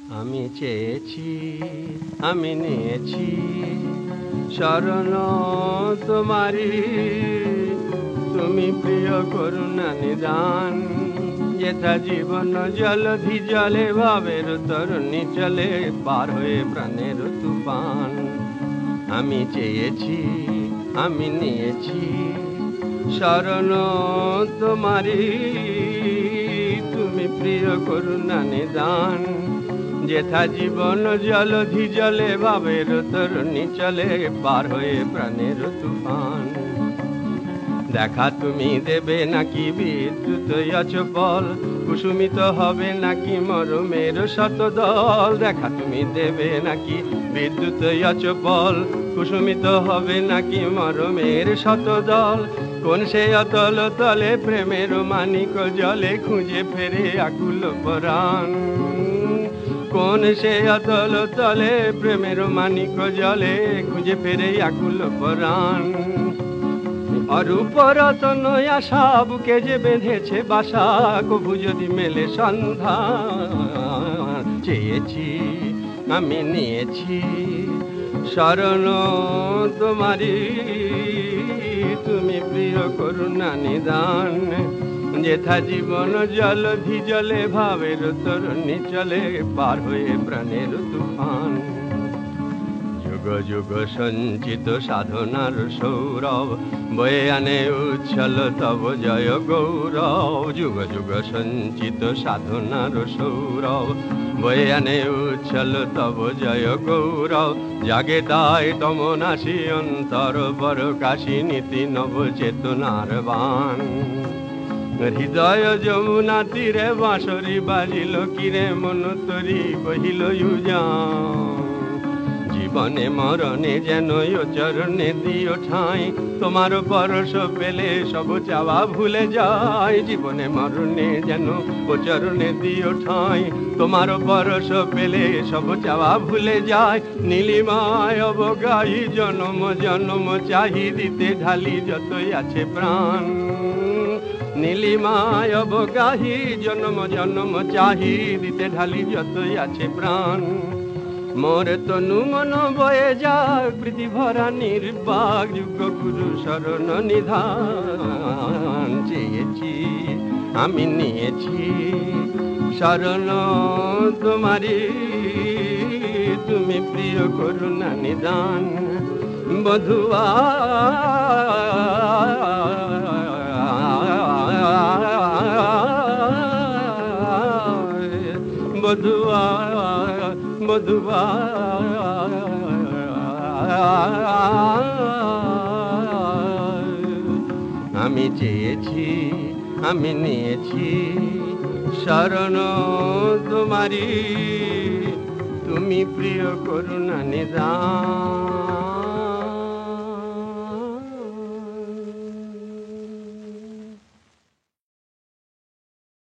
আমি চেয়েছি, আমি নিয়েছি শরণ তোমারি। তুমি প্রিয় করুণা নিদান, যেথা জীবন জলধি জলে ভাবের তরুণী চলে, পার হয়ে প্রাণের তুফান। আমি চেয়েছি, আমি নিয়েছি শরণ তোমারি। তুমি প্রিয় করুণা নিদান, যেথা জীবন জলধি জলে ভাবের তরুণী চলে, পার হয়ে প্রাণের তুফান। দেখা তুমি দেবে নাকি বিদ্যুৎ অচপল, কুসুমিত হবে নাকি মরমের শতদল। দেখা তুমি দেবে নাকি বিদ্যুৎ অচপল, কুসুমিত হবে নাকি মরমের শতদল। কোন সে অতল তলে প্রেমের মানিক জলে, খুঁজে ফেরে আকুল পরাণ। কোন সে অতল তলে প্রেমের মানিক জলে, খুঁজে ফেরে আকুল পরাণ। অরূপ রতন আশা বুকে যে বেঁধেছে বাসা, কভু যদি মেলে সন্ধান। চেয়েছি, আমি নিয়েছি শরণ তোমারি। তুমি প্রিয় করুণা নিদান, যেথা জীবন জলধি জলে ভাবের তরুণী চলে, পার হয়ে প্রাণের তুফান। যুগ যুগ সঞ্চিত সাধনার সৌরভ, বয়ে আনে উচ্ছল তব জয় গৌরব। যুগ যুগ সঞ্চিত সাধনার সৌরভ, বয়ে আনে উচ্ছল তব জয় গৌরব। জাগে তাই তমনাসী অন্তর বর কাশী, নীতি নব চেতনার বান। হৃদয় যমুনা তীরে বাঁশরি বাজিল কিরে, মন তরি কহিল ইউজান। জীবনে মরণে যেন ও চরণে দিও ঠাঁই, তোমার পরশ পেলে সব চাওয়া ভুলে যায়। জীবনে মরণে যেন ও চরণে দিও ঠাঁই, তোমার পরশ পেলে সব চাওয়া ভুলে যায়। নীলিমায় অবগাহী জনম জনম চাহি, দিতে ঢালি যতই আছে প্রাণ। নীলিমায় অবগাহী জনম জনম চাহি, দিতে ঢালি যতই আছে প্রাণ। মোর তনু মন বয়ে যাক প্রীতি ভরা নির্বাক, যুগ গুরু শরণ নিধান। চেয়েছি, আমি নিয়েছি শরণ তোমারি। তুমি প্রিয় করুণা নিদান, বধুয়া বধুয়া বধুয়া। আমি চেয়েছি, আমি নিয়েছি শরণ তোমারি। তুমি প্রিয় করুণা নিদান।